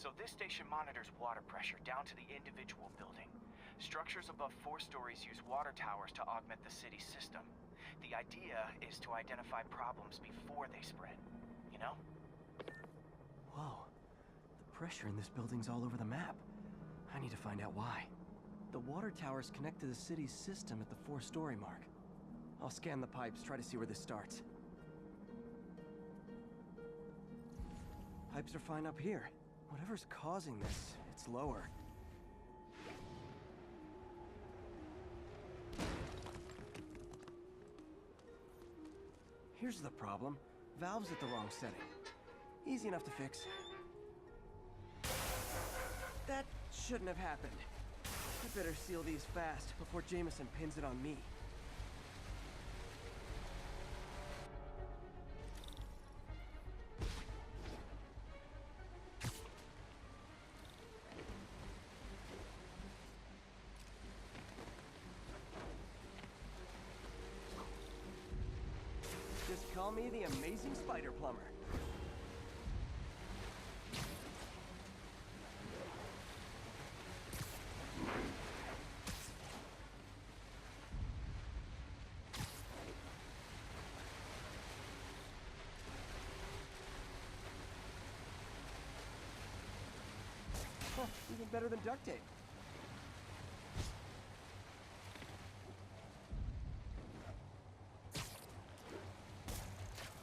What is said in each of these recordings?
So this station monitors water pressure down to the individual building. Structures above 4 stories use water towers to augment the city's system. The idea is to identify problems before they spread, you know? Whoa. The pressure in this building's all over the map. I need to find out why. The water towers connect to the city's system at the 4-story mark. I'll scan the pipes, try to see where this starts. Pipes are fine up here. Whatever's causing this, it's lower. Here's the problem. Valve's at the wrong setting. Easy enough to fix. That shouldn't have happened. I better seal these fast before Jameson pins it on me. Just call me the amazing spider plumber. Huh, even better than duct tape.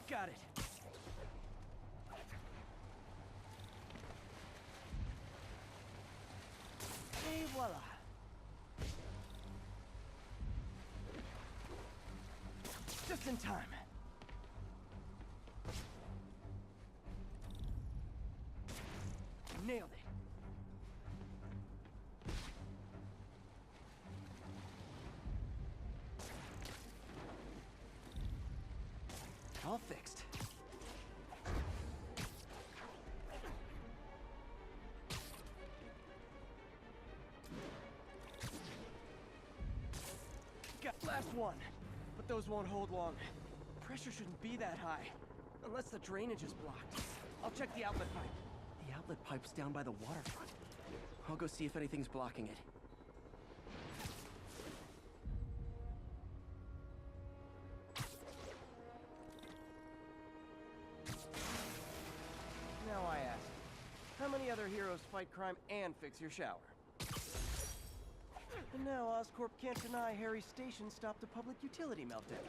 Got it. Et voila. Just in time. Nailed it. All fixed. Got last one, but those won't hold long. Pressure shouldn't be that high, unless the drainage is blocked. I'll check the outlet pipe. The outlet pipe's down by the waterfront. I'll go see if anything's blocking it. Now I ask, how many other heroes fight crime and fix your shower? And now Oscorp can't deny Harry's station stopped a public utility meltdown.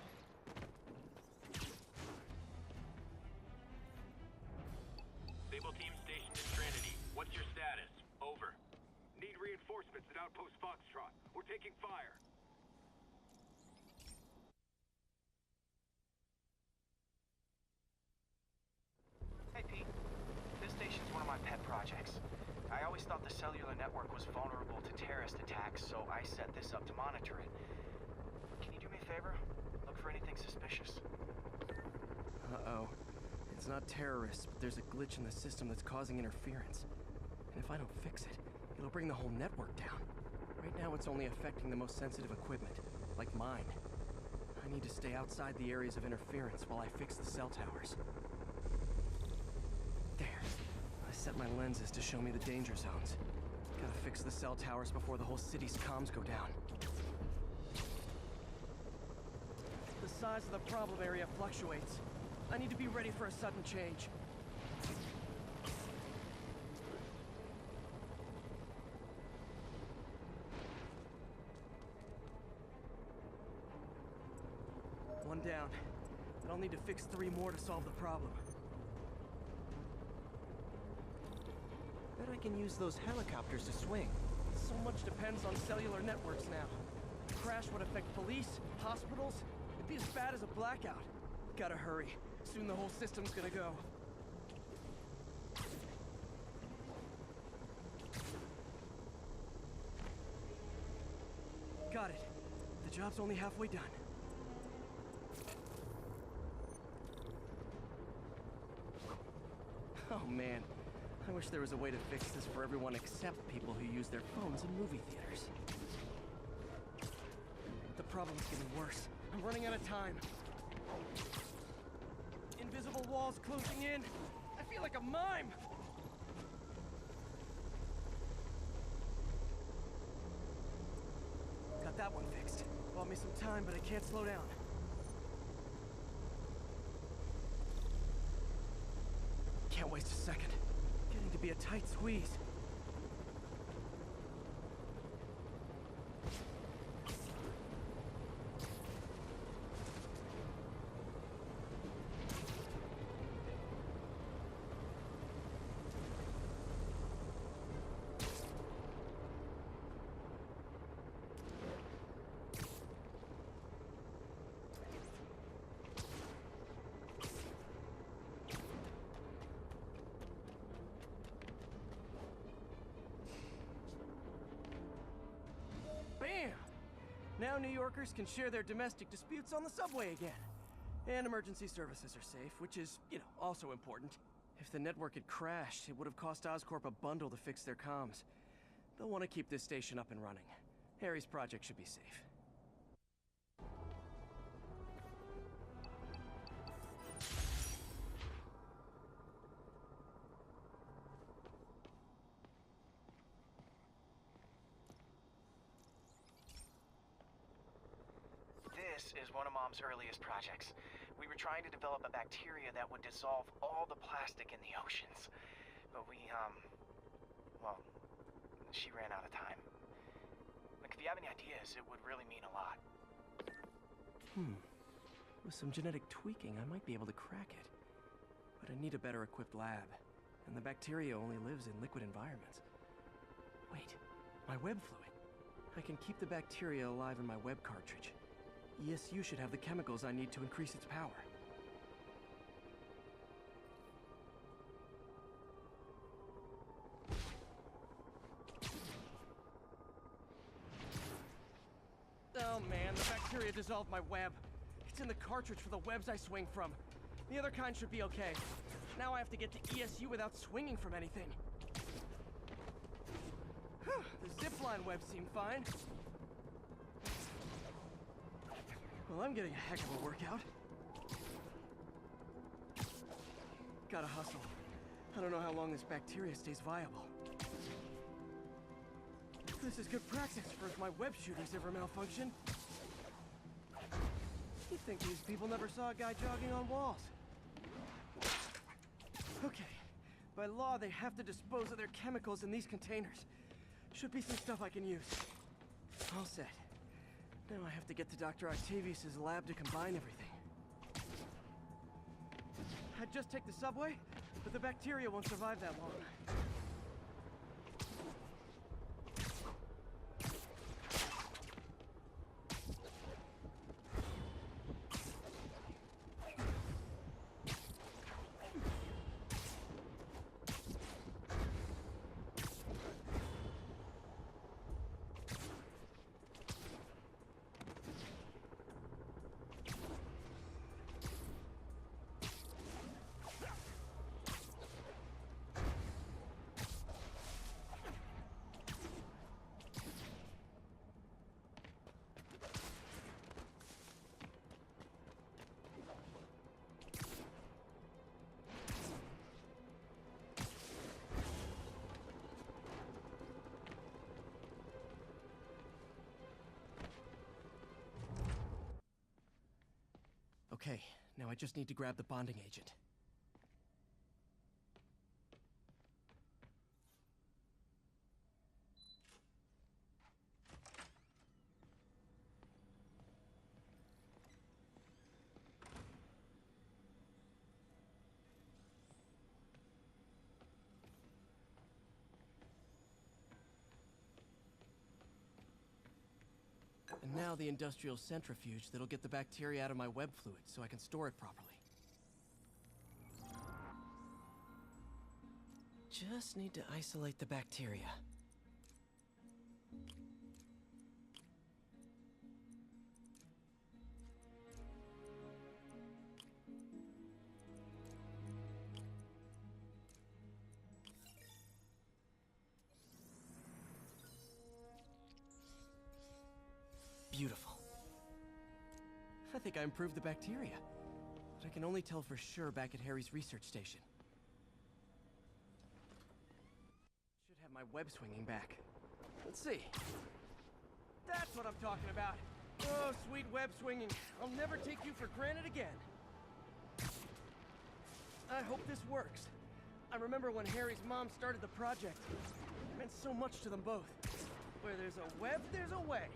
Sable team stationed in Trinity. What's your status? Over. Need reinforcements at Outpost Foxtrot. We're taking fire. Hey, Pete. This station's one of my pet projects. I always thought the cellular network was vulnerable to terrorist attacks, so I set this up to monitor it. Can you do me a favor? Look for anything suspicious. Uh-oh. It's not terrorists, but there's a glitch in the system that's causing interference. And if I don't fix it, it'll bring the whole network down. Right now it's only affecting the most sensitive equipment, like mine. I need to stay outside the areas of interference while I fix the cell towers. There. I set my lenses to show me the danger zones. Gotta fix the cell towers before the whole city's comms go down. The size of the problem area fluctuates. I need to be ready for a sudden change. One down. But I'll need to fix 3 more to solve the problem. Bet I can use those helicopters to swing. So much depends on cellular networks now. A crash would affect police, hospitals. It'd be as bad as a blackout. Gotta hurry. Soon the whole system's gonna go. Got it. The job's only halfway done. Oh man, I wish there was a way to fix this for everyone except people who use their phones in movie theaters. The problem's getting worse. I'm running out of time. Invisible walls closing in. I feel like a mime. got that one fixed. Bought me some time, but I can't slow down. Can't waste a second. Getting to be a tight squeeze. Bam! Now New Yorkers can share their domestic disputes on the subway again. And emergency services are safe, which is, also important. If the network had crashed, it would have cost Oscorp a bundle to fix their comms. They'll want to keep this station up and running. Harry's project should be safe. This is one of Mom's earliest projects. We were trying to develop a bacteria that would dissolve all the plastic in the oceans. But well, she ran out of time. Look, if you have any ideas, it would really mean a lot. With some genetic tweaking, I might be able to crack it. But I need a better equipped lab. And the bacteria only lives in liquid environments. Wait, my web fluid. I can keep the bacteria alive in my web cartridge. ESU should have the chemicals I need to increase its power. Oh man, the bacteria dissolved my web. It's in the cartridge for the webs I swing from. The other kind should be okay. Now I have to get to ESU without swinging from anything. The zipline webs seem fine. Well, I'm getting a heck of a workout. Gotta hustle. I don't know how long this bacteria stays viable. This is good practice for if my web shooters ever malfunction. You'd think these people never saw a guy jogging on walls. Okay. By law, they have to dispose of their chemicals in these containers. Should be some stuff I can use. All set. Now I have to get to Dr. Octavius' lab to combine everything. I'd just take the subway, but the bacteria won't survive that long. Okay, now I just need to grab the bonding agent. And now the industrial centrifuge that'll get the bacteria out of my web fluid so I can store it properly. Just need to isolate the bacteria. Beautiful. I think I improved the bacteria, but I can only tell for sure back at Harry's research station. Should have my web swinging back. Let's see. That's what I'm talking about. Oh, sweet web swinging. I'll never take you for granted again. I hope this works. I remember when Harry's mom started the project. It meant so much to them both. Where there's a web, there's a way.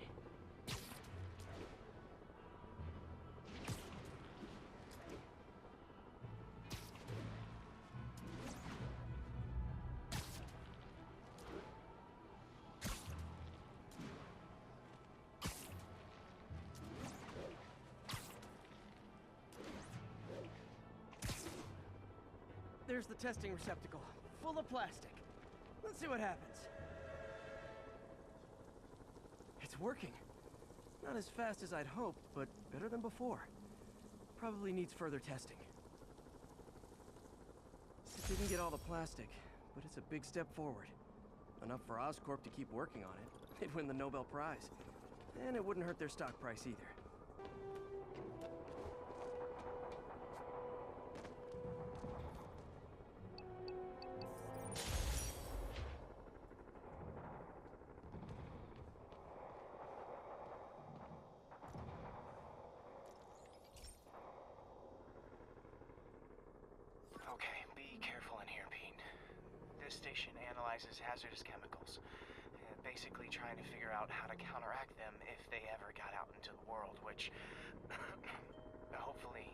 There's the testing receptacle, full of plastic. Let's see what happens. It's working. Not as fast as I'd hoped, but better than before. Probably needs further testing. It didn't get all the plastic, but it's a big step forward. Enough for Oscorp to keep working on it. They'd win the Nobel Prize. And it wouldn't hurt their stock price either. Okay, be careful in here, Pete. This station analyzes hazardous chemicals, basically trying to figure out how to counteract them if they ever got out into the world, which hopefully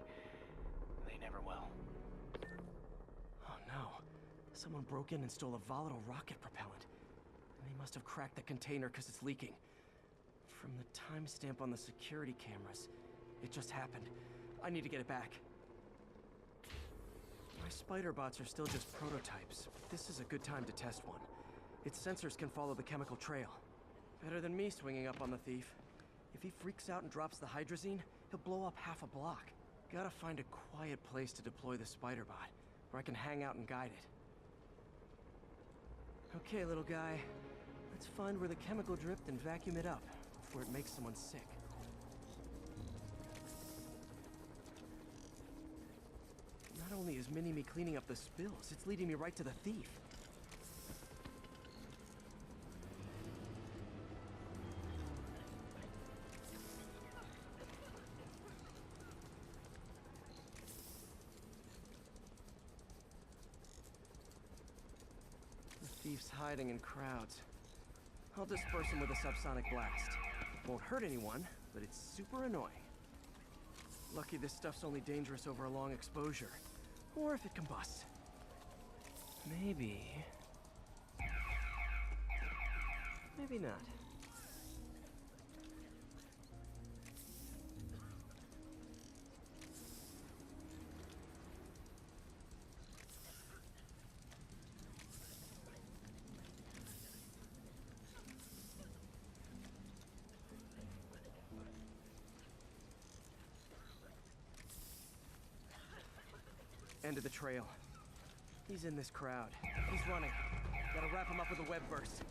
they never will. Oh no. Someone broke in and stole a volatile rocket propellant. And they must have cracked the container because it's leaking. From the timestamp on the security cameras, it just happened. I need to get it back. My spider bots are still just prototypes, but this is a good time to test one. Its sensors can follow the chemical trail. Better than me swinging up on the thief. If he freaks out and drops the hydrazine, he'll blow up half a block. Gotta find a quiet place to deploy the spider bot, where I can hang out and guide it. Okay, little guy. Let's find where the chemical dripped and vacuum it up before it makes someone sick. Not only is Mini-Me cleaning up the spills, it's leading me right to the thief. The thief's hiding in crowds. I'll disperse him with a subsonic blast. Won't hurt anyone, but it's super annoying. Lucky this stuff's only dangerous over a long exposure. Or if it combusts. Maybe... maybe not. End of the trail. He's in this crowd. He's running. Gotta wrap him up with a web burst.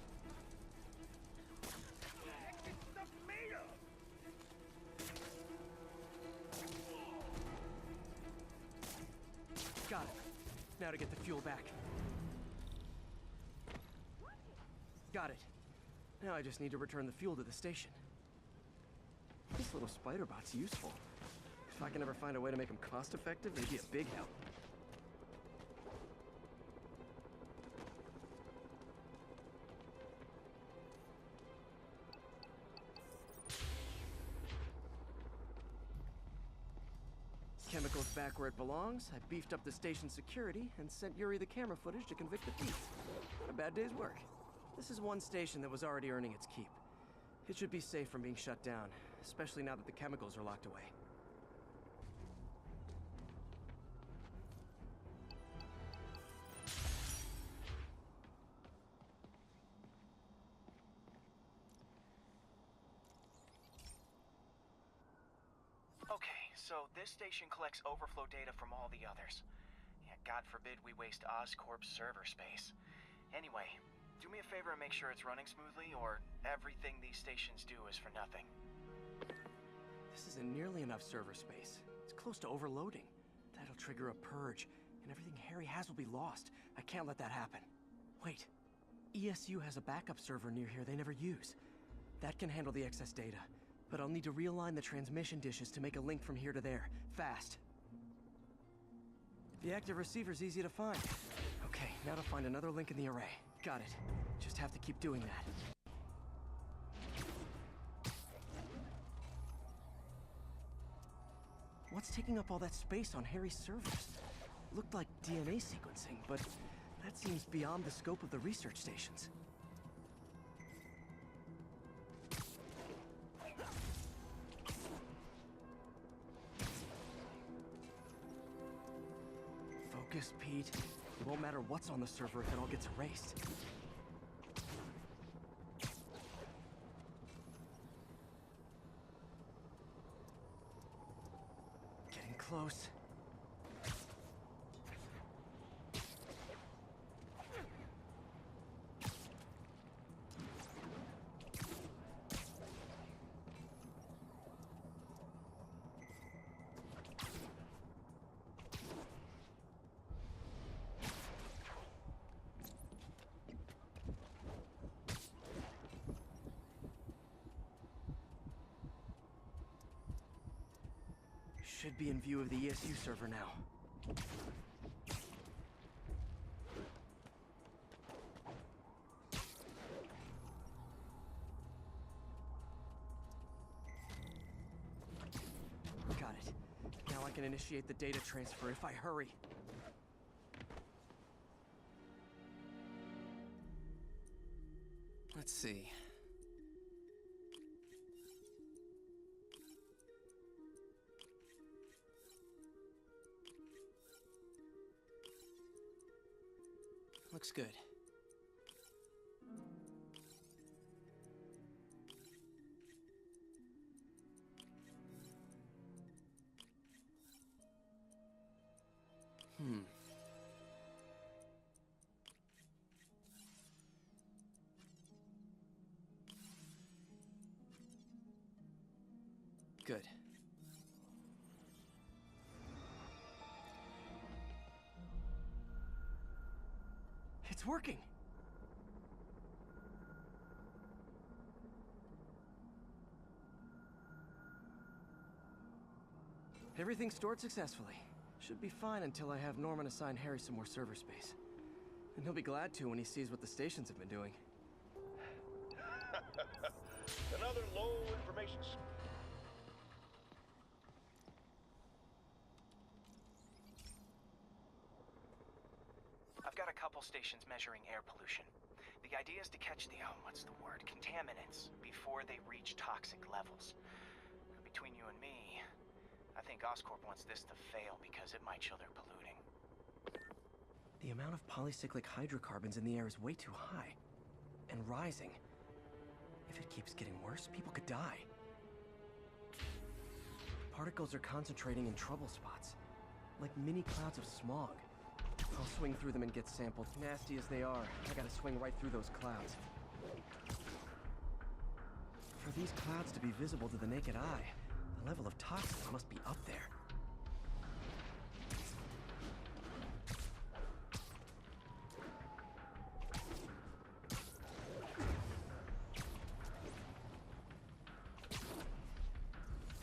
Got it. Now to get the fuel back. Got it. Now I just need to return the fuel to the station. This little spider bot's useful. If I can ever find a way to make them cost-effective, they'd be a big help. Chemicals back where it belongs. I beefed up the station's security and sent Yuri the camera footage to convict the thief. Not a bad day's work. This is one station that was already earning its keep. It should be safe from being shut down, especially now that the chemicals are locked away. So this station collects overflow data from all the others. Yeah, God forbid we waste Oscorp's server space. Anyway, do me a favor and make sure it's running smoothly, or everything these stations do is for nothing. This isn't nearly enough server space. It's close to overloading. That'll trigger a purge, and everything Harry has will be lost. I can't let that happen. Wait. ESU has a backup server near here they never use. That can handle the excess data, but I'll need to realign the transmission dishes to make a link from here to there, fast. The active receiver's easy to find. Okay, now to find another link in the array. Got it. Just have to keep doing that. What's taking up all that space on Harry's servers? Looked like DNA sequencing, but that seems beyond the scope of the research stations. Focus, Pete. It won't matter what's on the server if it all gets erased. Getting close. Should be in view of the ESU server now. Got it. Now I can initiate the data transfer if I hurry. Let's see. Looks good. Good. It's working! Everything's stored successfully. Should be fine until I have Norman assign Harry some more server space. And he'll be glad to when he sees what the stations have been doing. Another low information. I've got a couple stations measuring air pollution. The idea is to catch the, contaminants before they reach toxic levels. Between you and me, I think Oscorp wants this to fail because it might show they're polluting. The amount of polycyclic hydrocarbons in the air is way too high. And rising. If it keeps getting worse, people could die. Particles are concentrating in trouble spots, like mini clouds of smog. I'll swing through them and get sampled. Nasty as they are, I gotta swing right through those clouds. For these clouds to be visible to the naked eye, the level of toxins must be up there.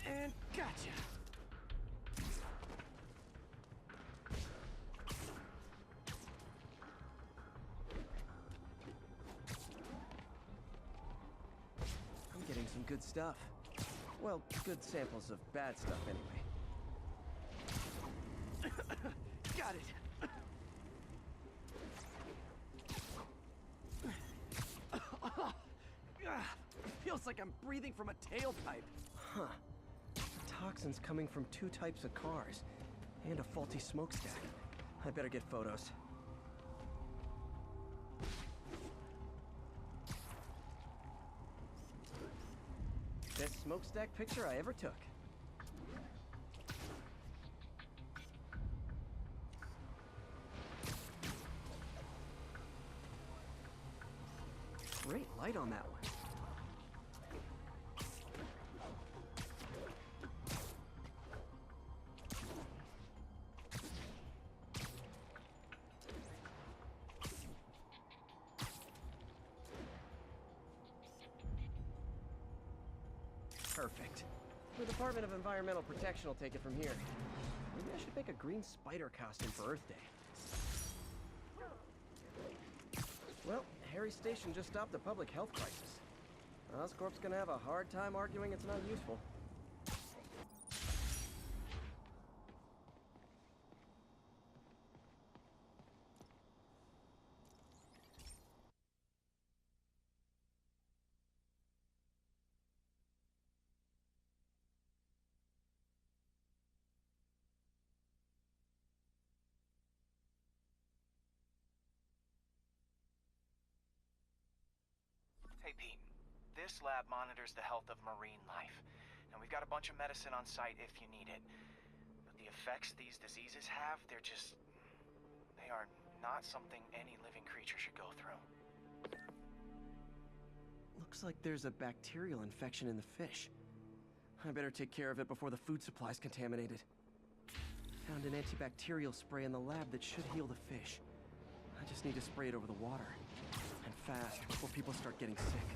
And gotcha! Some good stuff. Well, good samples of bad stuff, anyway. Got it! Feels like I'm breathing from a tailpipe. Huh. Toxins coming from two types of cars, and a faulty smokestack. I better get photos. Best smokestack picture I ever took. Great light on that one. Perfect. The Department of Environmental Protection will take it from here. Maybe I should make a green spider costume for Earth Day. Well, Harry's station just stopped a public health crisis. Oscorp's gonna have a hard time arguing it's not useful. Hey, Pete. This lab monitors the health of marine life. And we've got a bunch of medicine on site if you need it. But the effects these diseases have, they are not something any living creature should go through. Looks like there's a bacterial infection in the fish. I better take care of it before the food supply's contaminated. Found an antibacterial spray in the lab that should heal the fish. I just need to spray it over the water. And fast, before people start getting sick.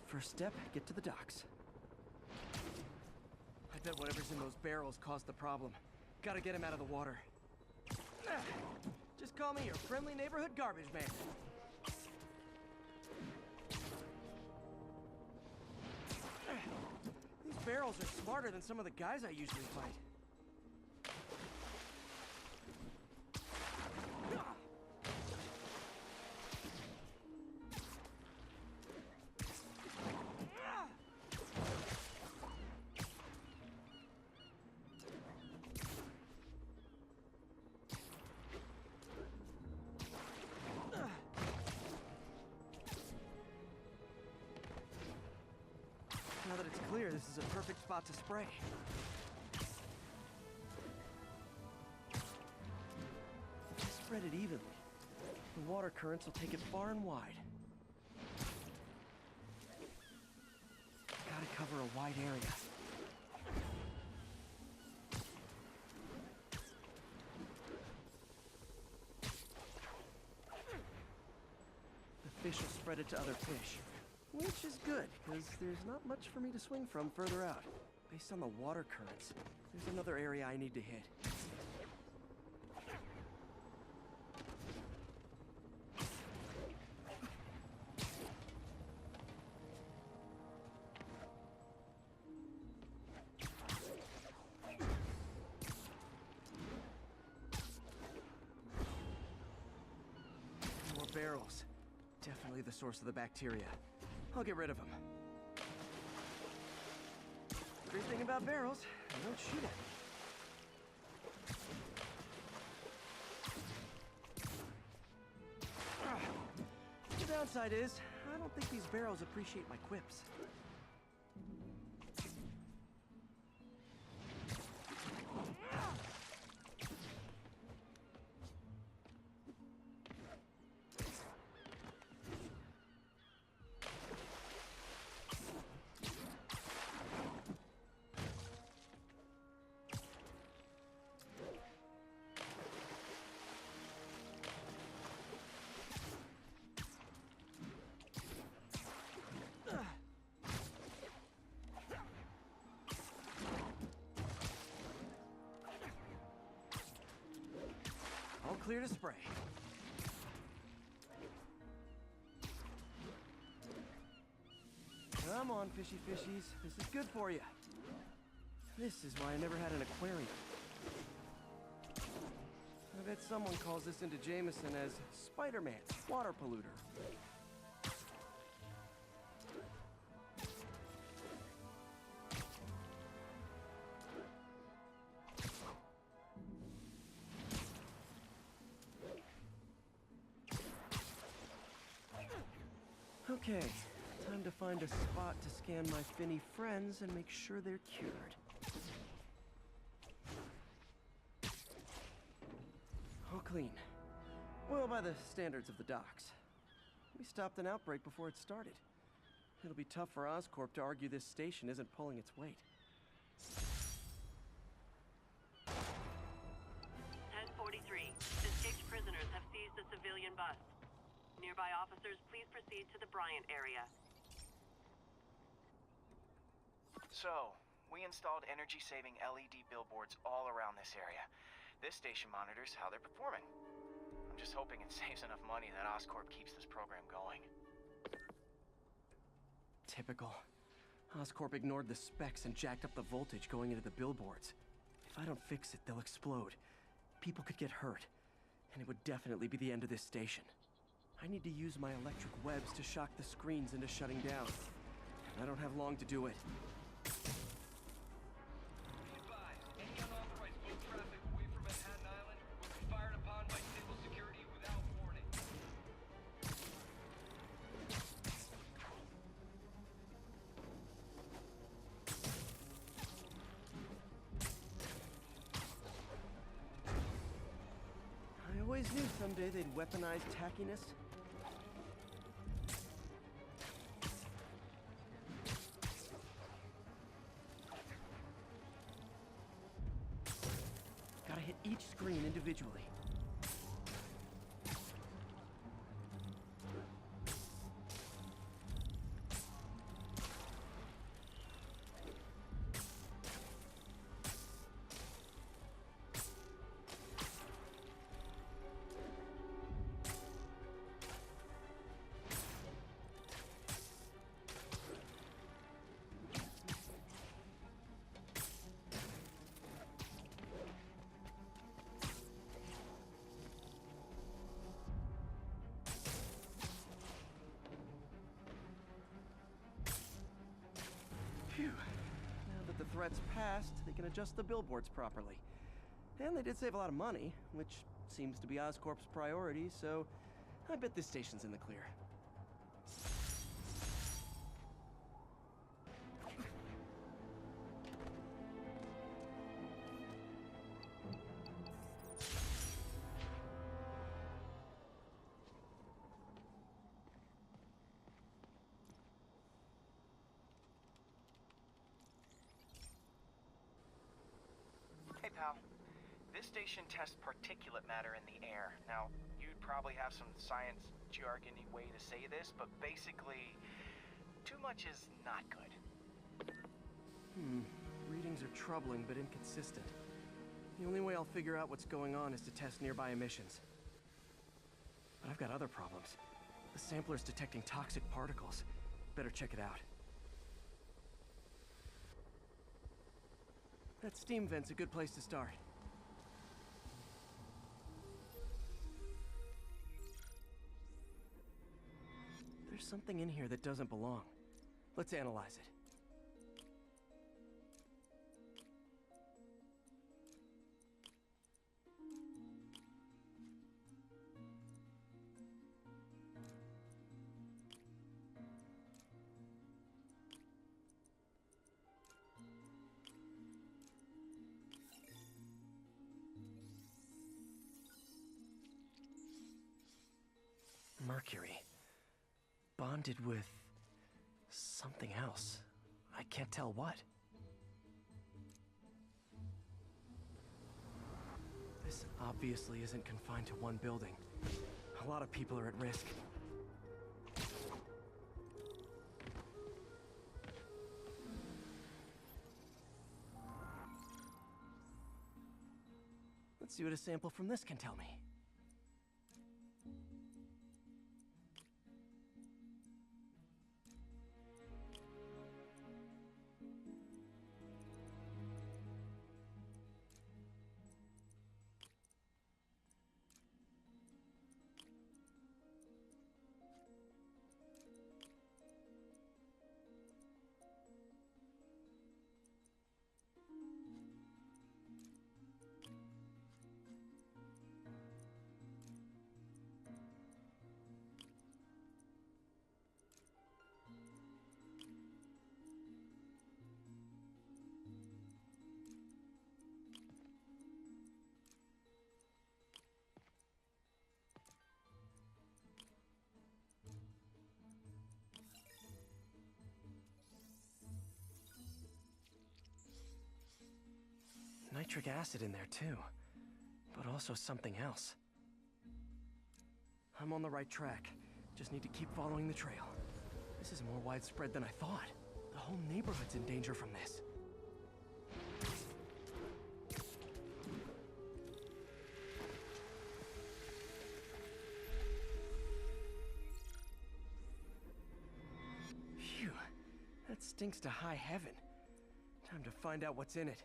First step, get to the docks. I bet whatever's in those barrels caused the problem. Gotta get him out of the water. Just call me your friendly neighborhood garbage man. These barrels are smarter than some of the guys I usually fight. Now that it's clear, this is a perfect spot to spray. Just spread it evenly. The water currents will take it far and wide. Gotta cover a wide area. The fish will spread it to other fish. Which is good, because there's not much for me to swing from further out. Based on the water currents, there's another area I need to hit. More barrels. Definitely the source of the bacteria. I'll get rid of them. Great thing about barrels, they don't shoot at me. The downside is, I don't think these barrels appreciate my quips. All clear to spray. Come on, fishy fishies. This is good for you. This is why I never had an aquarium. I bet someone calls this into Jameson as Spider-Man, water polluter. Okay, time to find a spot to scan my finny friends and make sure they're cured. All clean. Well, by the standards of the docks. We stopped an outbreak before it started. It'll be tough for Oscorp to argue this station isn't pulling its weight. 1043. Escaped prisoners have seized the civilian bus. Nearby officers, please proceed to the Bryant area. So, we installed energy-saving LED billboards all around this area. This station monitors how they're performing. I'm just hoping it saves enough money that Oscorp keeps this program going. Typical. Oscorp ignored the specs and jacked up the voltage going into the billboards. If I don't fix it, they'll explode. People could get hurt. And it would definitely be the end of this station. I need to use my electric webs to shock the screens into shutting down. And I don't have long to do it. Any unauthorized boat traffic away from Manhattan Island will be fired upon by civil security without warning. I always knew someday they'd weaponize tackiness. Gotta hit each screen individually. Phew. Now that the threat's passed, they can adjust the billboards properly. And they did save a lot of money, which seems to be Oscorp's priority, so I bet this station's in the clear. Hey, pal. This station tests particulate matter in the air. Now, you'd probably have some science jargony way to say this, but basically, too much is not good. Readings are troubling but inconsistent. The only way I'll figure out what's going on is to test nearby emissions. But I've got other problems. The sampler's detecting toxic particles. Better check it out. That steam vent's a good place to start. There's something in here that doesn't belong. Let's analyze it. Mercury. Bonded with something else. I can't tell what. This obviously isn't confined to one building. A lot of people are at risk. Let's see what a sample from this can tell me. Nitric acid in there too, but also something else. I'm on the right track. Just need to keep following the trail. This is more widespread than I thought. The whole neighborhood's in danger from this. Phew, that stinks to high heaven. Time to find out what's in it.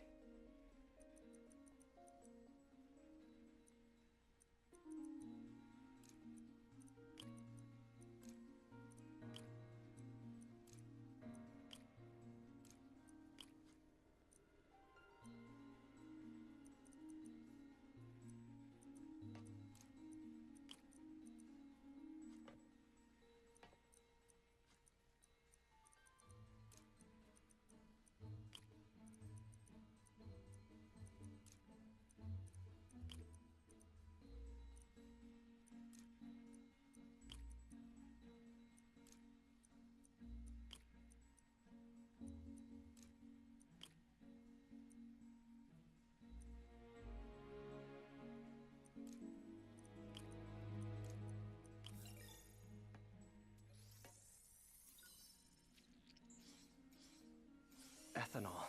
Ethanol.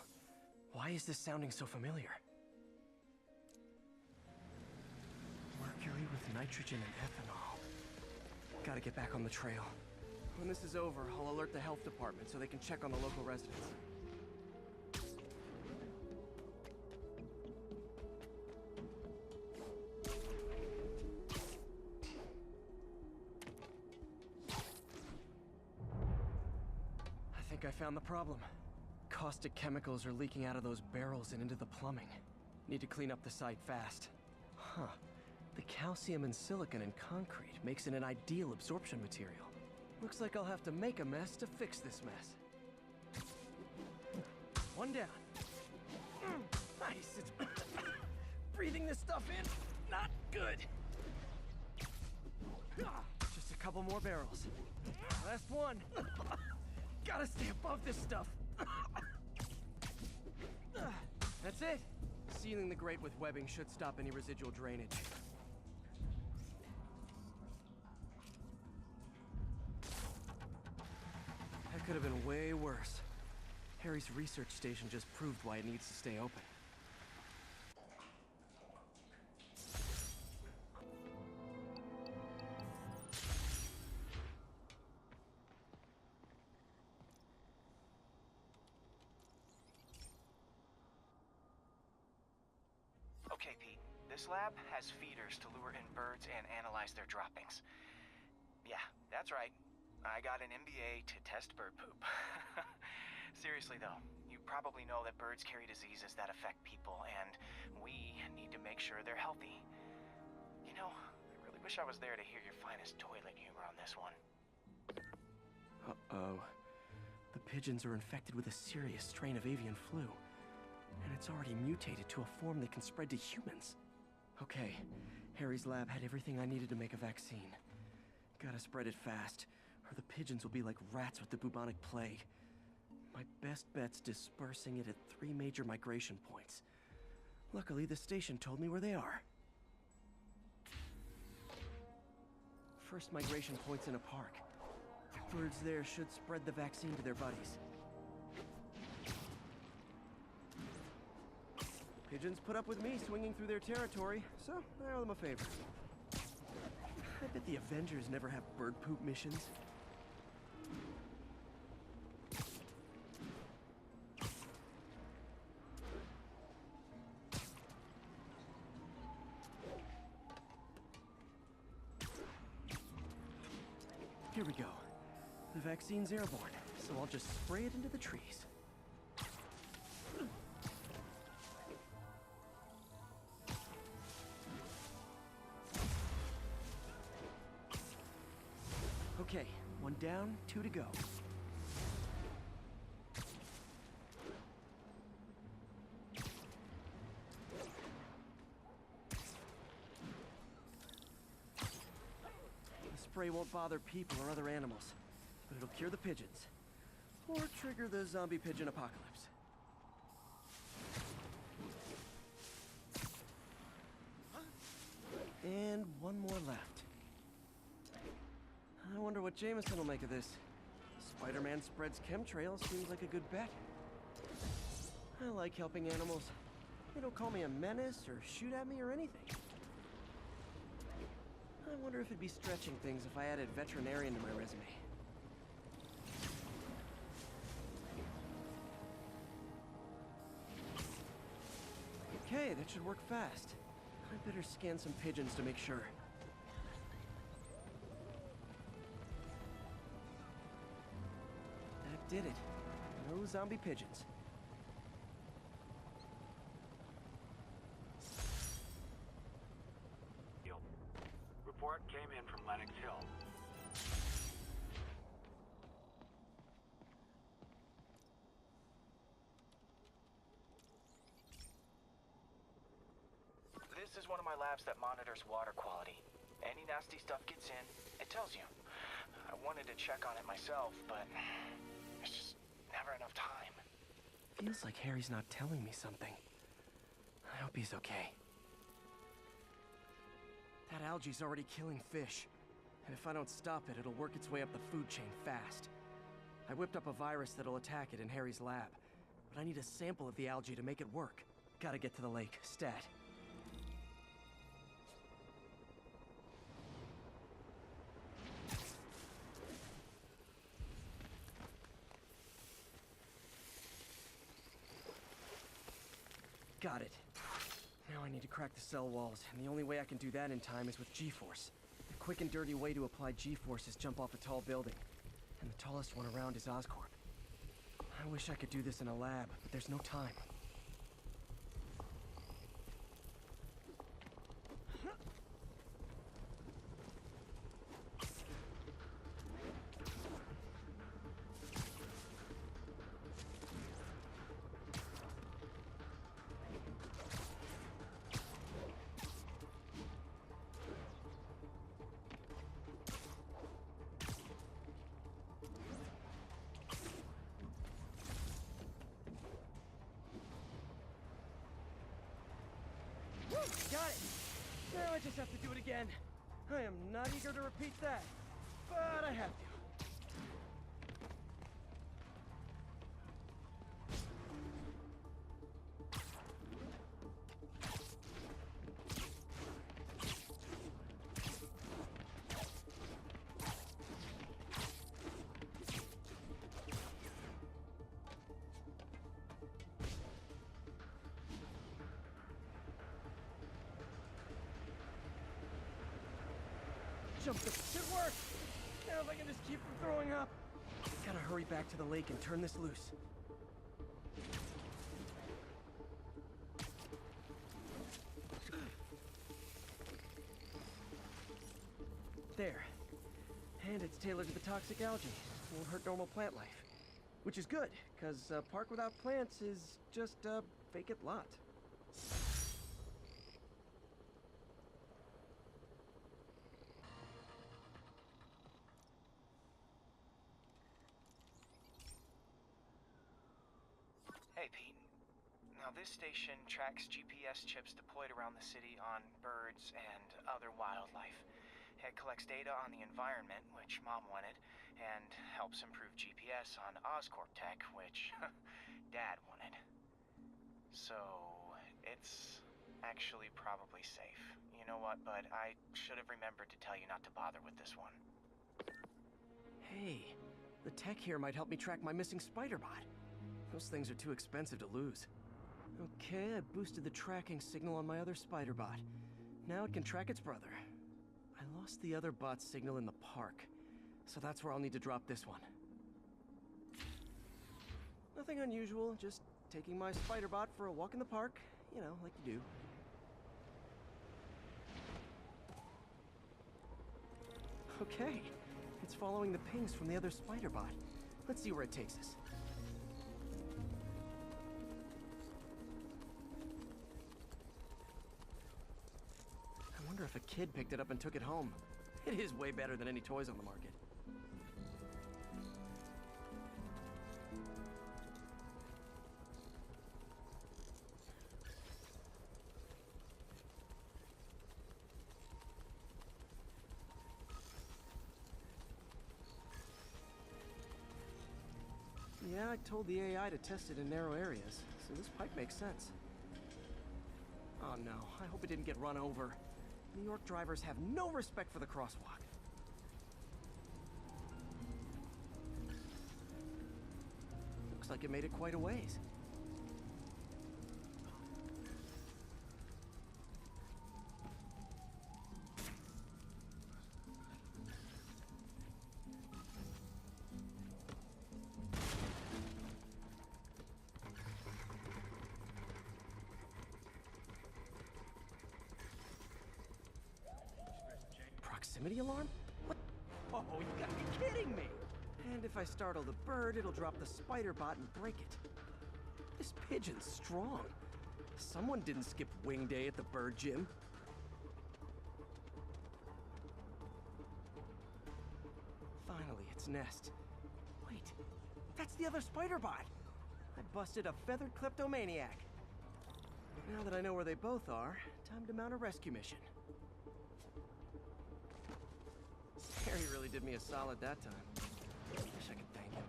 Why is this sounding so familiar? Mercury with nitrogen and ethanol. Gotta get back on the trail. When this is over, I'll alert the health department so they can check on the local residents. I think I found the problem. Caustic chemicals are leaking out of those barrels and into the plumbing. Need to clean up the site fast. Huh. The calcium and silicon in concrete makes it an ideal absorption material. Looks like I'll have to make a mess to fix this mess. One down. Nice. It's breathing this stuff in. Not good. Just a couple more barrels. Last one. Gotta stay above this stuff. That's it. Sealing the grate with webbing should stop any residual drainage. That could have been way worse. Harry's research station just proved why it needs to stay open. Okay, Pete. This lab has feeders to lure in birds and analyze their droppings. Yeah, that's right. I got an MBA to test bird poop. Seriously though, you probably know that birds carry diseases that affect people, and we need to make sure they're healthy. You know, I really wish I was there to hear your finest toilet humor on this one. Uh-oh. The pigeons are infected with a serious strain of avian flu. And it's already mutated to a form that can spread to humans. Okay, Harry's lab had everything I needed to make a vaccine. Gotta spread it fast, or the pigeons will be like rats with the bubonic plague. My best bet's dispersing it at 3 major migration points. Luckily, the station told me where they are. First migration point's in a park. Birds there should spread the vaccine to their buddies. Pigeons put up with me swinging through their territory, so I owe them a favor. I bet the Avengers never have bird poop missions. Here we go. The vaccine's airborne, so I'll just spray it into the trees. Okay, 1 down, 2 to go. The spray won't bother people or other animals, but it'll cure the pigeons. Or trigger the zombie pigeon apocalypse. And 1 more left. I wonder what Jameson will make of this. Spider-Man spreads chemtrails seems like a good bet. I like helping animals. They don't call me a menace or shoot at me or anything. I wonder if it'd be stretching things if I added veterinarian to my resume. Okay, that should work fast. I better scan some pigeons to make sure. That did it. No zombie pigeons. Report came in from Lenox Hill. This is one of my labs that monitors water quality. Any nasty stuff gets in, it tells you. I wanted to check on it myself, but there's just never enough time. Feels like Harry's not telling me something. I hope he's okay. That algae's already killing fish. And if I don't stop it, it'll work its way up the food chain fast. I whipped up a virus that'll attack it in Harry's lab. But I need a sample of the algae to make it work. Gotta get to the lake, stat. Got it. Now I need to crack the cell walls, and the only way I can do that in time is with G-force. The quick and dirty way to apply G-force is jump off a tall building. And the tallest one around is Oscorp. I wish I could do this in a lab, but there's no time. Got it! Now I just have to do it again. I am not eager to repeat that, but I have to. Jump it should work! Now if I can just keep from throwing up. Gotta hurry back to the lake and turn this loose. There. And it's tailored to the toxic algae. Won't hurt normal plant life. Which is good, because a park without plants is just a vacant lot. Hey, Pete. Now, this station tracks GPS chips deployed around the city on birds and other wildlife. It collects data on the environment, which Mom wanted, and helps improve GPS on Oscorp tech, which Dad wanted. So, it's actually probably safe. You know what, bud? I should have remembered to tell you not to bother with this one. Hey, the tech here might help me track my missing spider bot. Those things are too expensive to lose. Okay, I boosted the tracking signal on my other spider bot. Now it can track its brother. I lost the other bot's signal in the park, so that's where I'll need to drop this one. Nothing unusual, just taking my spider bot for a walk in the park, you know, like you do. Okay, it's following the pings from the other spider bot. Let's see where it takes us. I wonder if a kid picked it up and took it home. It is way better than any toys on the market. guy told the AI to test it in narrow areas, so this pipe makes sense. Oh no, I hope it didn't get run over. New York drivers have no respect for the crosswalk. Looks like it made it quite a ways. Proximity alarm? What? Oh, you gotta be kidding me! And if I startle the bird, it'll drop the spider bot and break it. This pigeon's strong. Someone didn't skip wing day at the bird gym. Finally, its nest. Wait, that's the other spider bot! I busted a feathered kleptomaniac. Now that I know where they both are, time to mount a rescue mission. Harry really did me a solid that time. Wish I could thank him.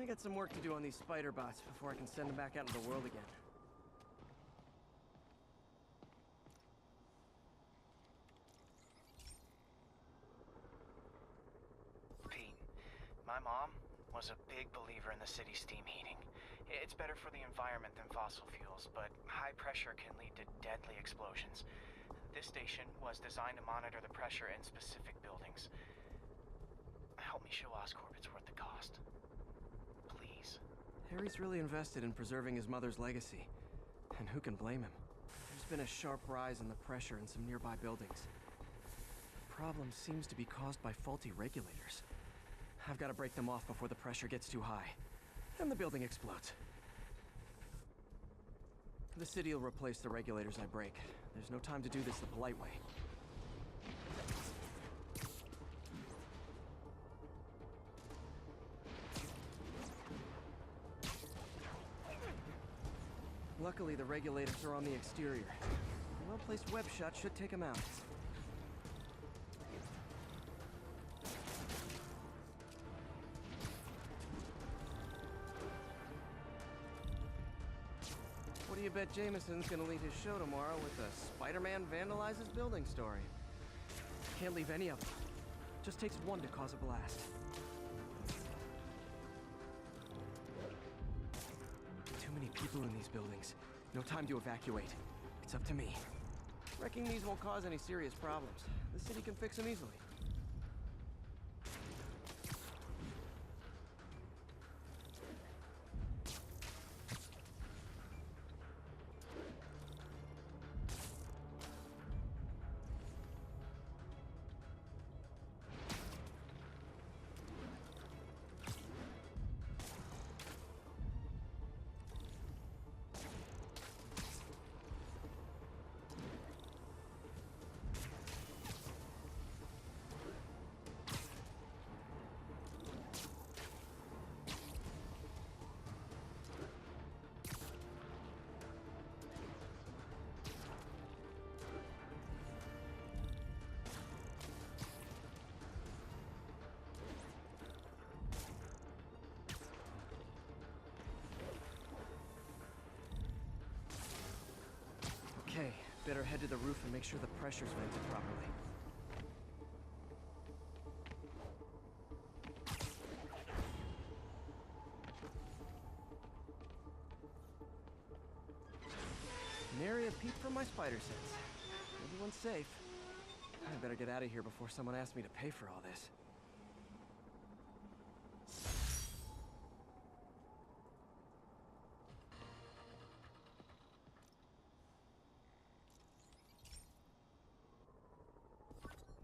I got some work to do on these spider bots before I can send them back out into the world again. Pete, my mom was a big believer in the city's steam heating. It's better for the environment than fossil fuels, but high pressure can lead to deadly explosions. This station was designed to monitor the pressure in specific buildings. Help me show Oscorp it's worth the cost. Please. Harry's really invested in preserving his mother's legacy. And who can blame him? There's been a sharp rise in the pressure in some nearby buildings. The problem seems to be caused by faulty regulators. I've got to break them off before the pressure gets too high. And the building explodes. The city will replace the regulators I break. There's no time to do this the polite way. Luckily, the regulators are on the exterior. A well-placed web shot should take them out. What do you bet Jameson's gonna lead his show tomorrow with a Spider-Man vandalizes building story? Can't leave any of them. Just takes one to cause a blast. Too many people in these buildings. No time to evacuate. It's up to me. Wrecking these won't cause any serious problems. The city can fix them easily. Okay, better head to the roof and make sure the pressure's vented properly. Nary a peep from my spider sense. Everyone's safe. I better get out of here before someone asks me to pay for all this.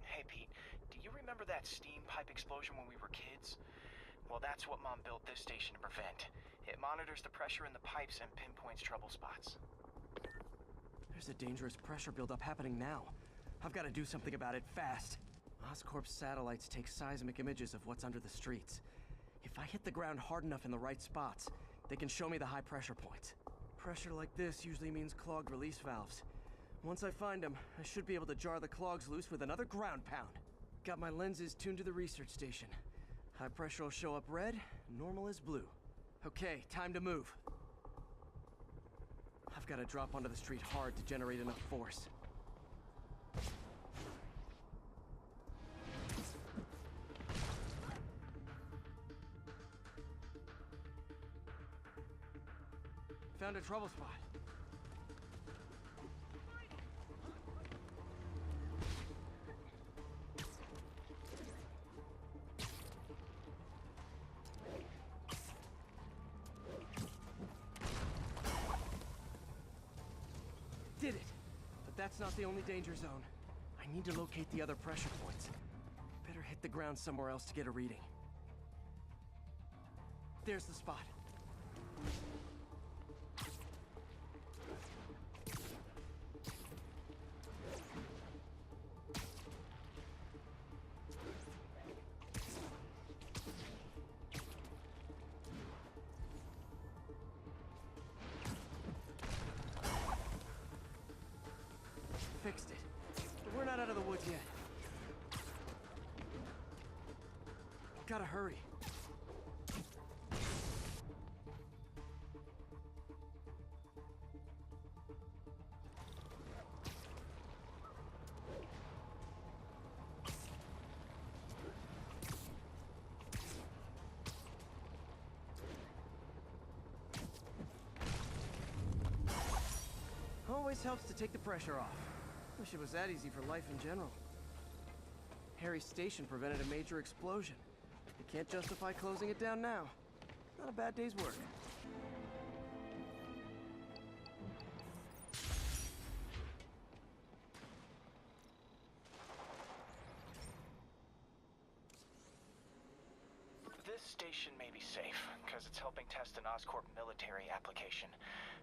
Hey, Pete, do you remember that steam pipe explosion when we were kids? Well, that's what Mom built this station to prevent. It monitors the pressure in the pipes and pinpoints trouble spots. There's a dangerous pressure buildup happening now. I've got to do something about it fast. Oscorp's satellites take seismic images of what's under the streets. If I hit the ground hard enough in the right spots, they can show me the high pressure points. Pressure like this usually means clogged release valves. Once I find them, I should be able to jar the clogs loose with another ground pound. Got my lenses tuned to the research station. High pressure will show up red, normal is blue. Okay, time to move. I've got to drop onto the street hard to generate enough force. Found a trouble spot. Did it! But that's not the only danger zone. I need to locate the other pressure points. Better hit the ground somewhere else to get a reading. There's the spot. Fixed it. But we're not out of the woods yet. Gotta hurry. Always helps to take the pressure off. Wish it was that easy for life in general. Harry's station prevented a major explosion. You can't justify closing it down now. Not a bad day's work. This station may be safe, because it's helping test an Oscorp military application,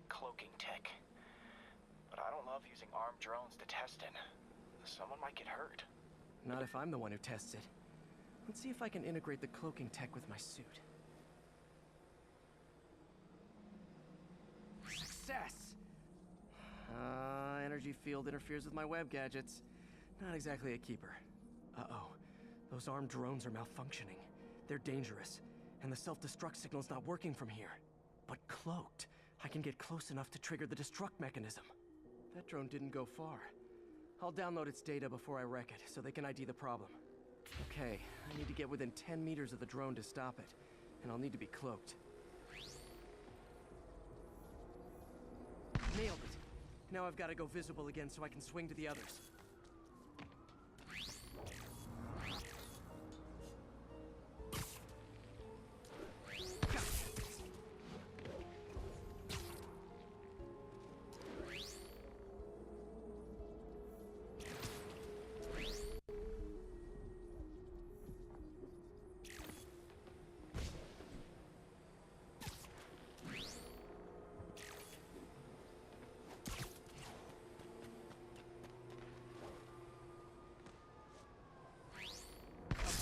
cloaking tech. But I don't love using armed drones to test in. Someone might get hurt. Not if I'm the one who tests it. Let's see if I can integrate the cloaking tech with my suit. Success! Energy field interferes with my web gadgets. Not exactly a keeper. Uh-oh. Those armed drones are malfunctioning. They're dangerous, and the self-destruct signal's not working from here. But cloaked, I can get close enough to trigger the destruct mechanism. That drone didn't go far. I'll download its data before I wreck it, so they can ID the problem. Okay, I need to get within 10 meters of the drone to stop it, and I'll need to be cloaked. Nailed it! Now I've got to go visible again so I can swing to the others.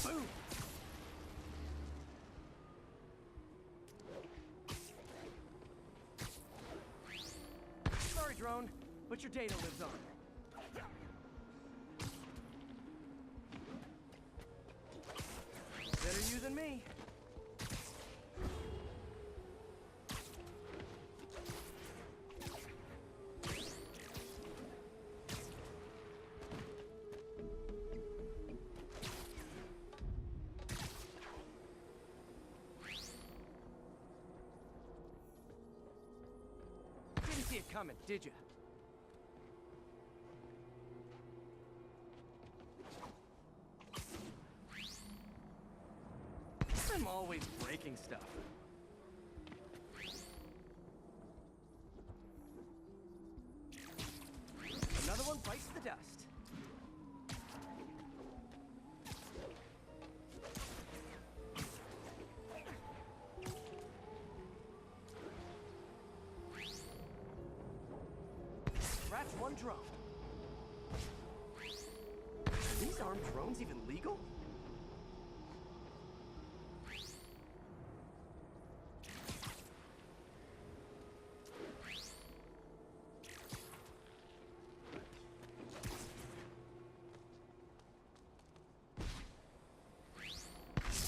Boom! Sorry, drone, but your data lives on. Better you than me. Didn't see it coming, did you? I'm always breaking stuff. Another one bites the dust. Scratch one drone. Are these armed drones even legal?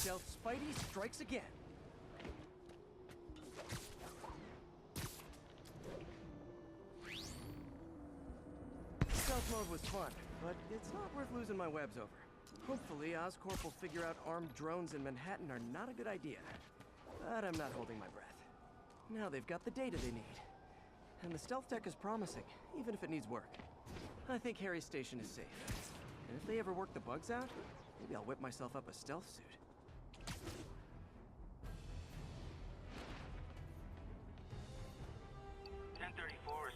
Stealth Spidey strikes again. Stealth mode was fun, but it's not worth losing my webs over. Hopefully, Oscorp will figure out armed drones in Manhattan are not a good idea. But I'm not holding my breath. Now they've got the data they need. And the stealth tech is promising, even if it needs work. I think Harry's station is safe. And if they ever work the bugs out, maybe I'll whip myself up a stealth suit.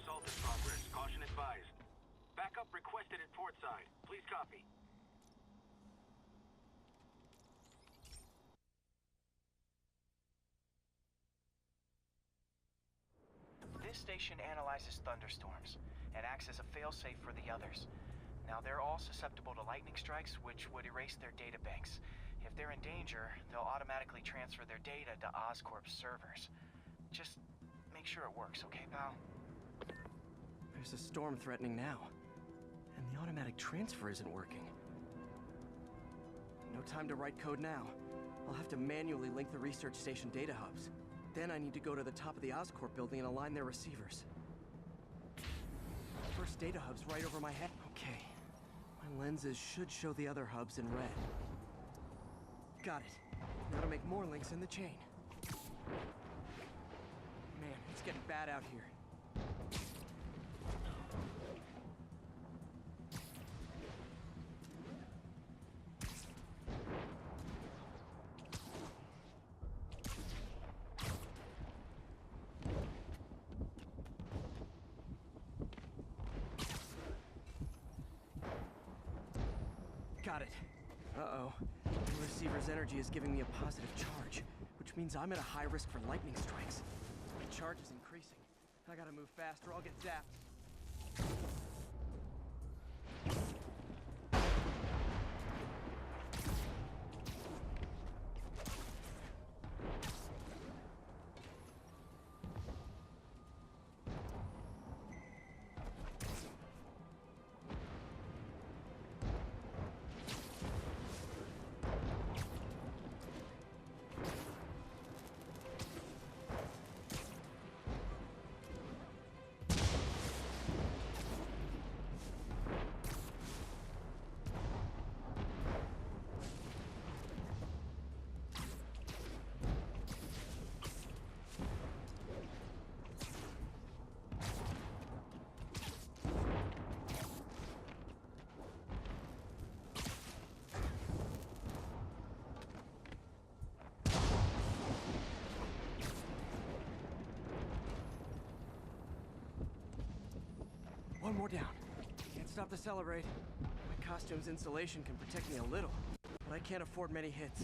Assault in progress. Caution advised. Backup requested at port side. Please copy. This station analyzes thunderstorms and acts as a failsafe for the others. Now, they're all susceptible to lightning strikes, which would erase their data banks. If they're in danger, they'll automatically transfer their data to Oscorp's servers. Just make sure it works, okay, pal? There's a storm threatening now, and the automatic transfer isn't working. No time to write code now. I'll have to manually link the research station data hubs. Then I need to go to the top of the Oscorp building and align their receivers. First data hub's right over my head. Okay. My lenses should show the other hubs in red. Got it. Now to make more links in the chain. Man, it's getting bad out here. Got it. Uh-oh. The receiver's energy is giving me a positive charge, which means I'm at a high risk for lightning strikes. The charge is increasing. I gotta move fast or I'll get zapped. One more down. Can't stop the celebrate. My costume's insulation can protect me a little, but I can't afford many hits.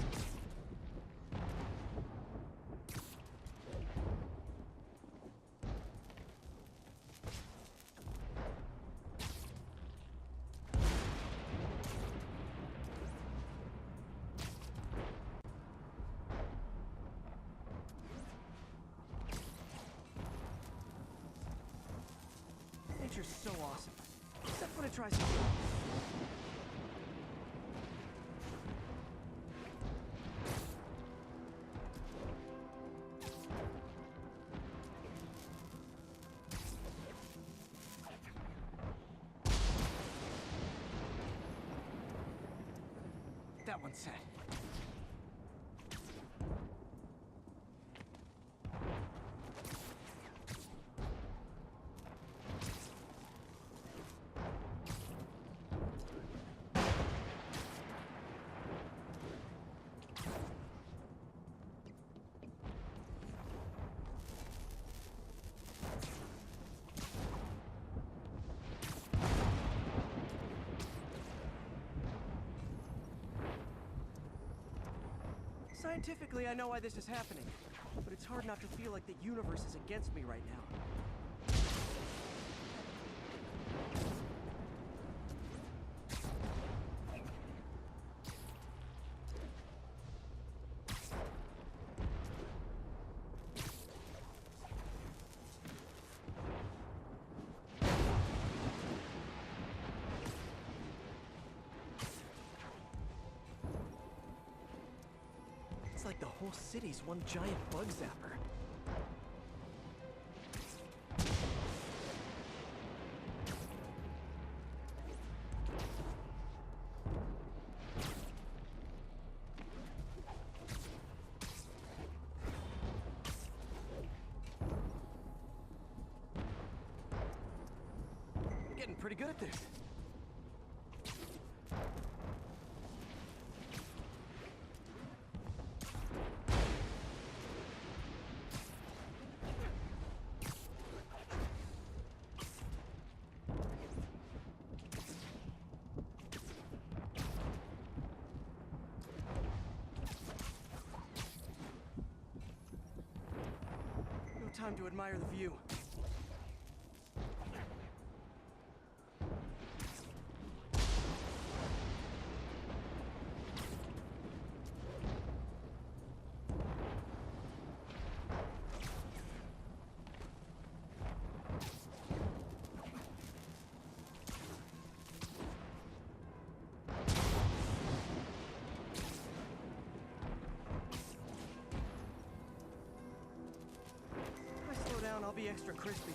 Nature's so awesome, except when it tries to kill me. That one's set. Scientifically, I know why this is happening, but it's hard not to feel like the universe is against me right now. like the whole city's one giant bug zapper. Getting pretty good at this. No time to admire the view. I'll be extra crispy.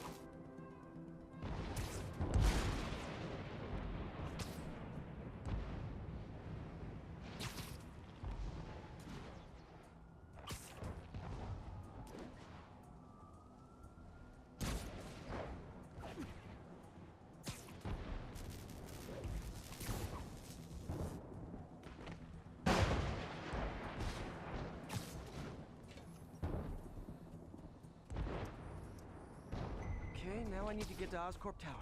Okay, now I need to get to Oscorp Tower.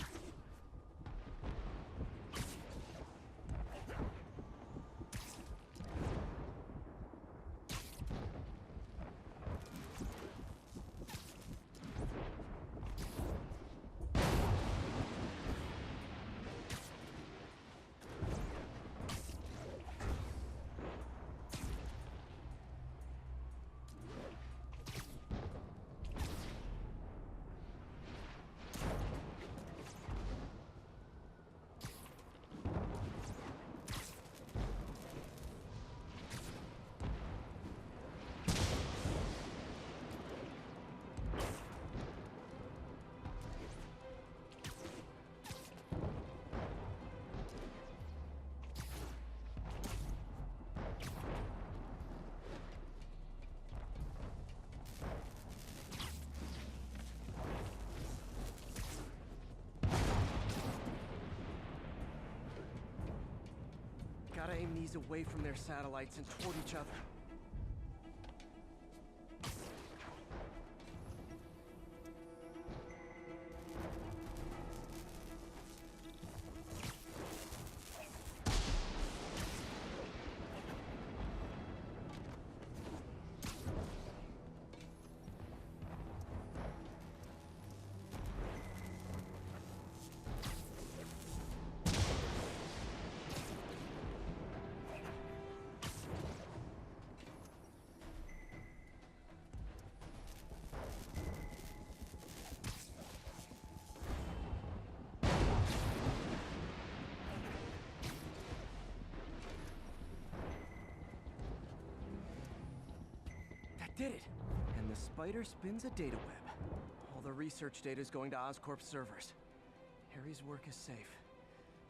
Gotta aim these away from their satellites and toward each other. Did it! And the spider spins a data web. All the research data is going to Oscorp servers. Harry's work is safe,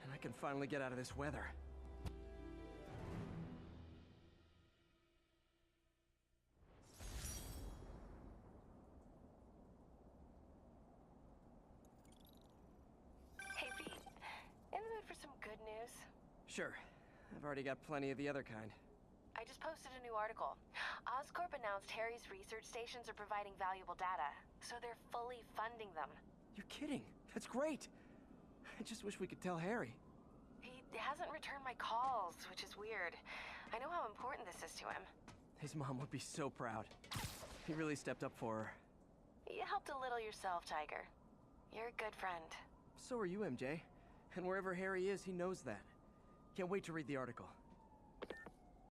and I can finally get out of this weather. Hey, Pete. In the mood for some good news? Sure. I've already got plenty of the other kind. I just posted a new article. Oscorp announced Harry's research stations are providing valuable data, so they're fully funding them. You're kidding! That's great! I just wish we could tell Harry. He hasn't returned my calls, which is weird. I know how important this is to him. His mom would be so proud. He really stepped up for her. You helped a little yourself, Tiger. You're a good friend. So are you, MJ. And wherever Harry is, he knows that. Can't wait to read the article.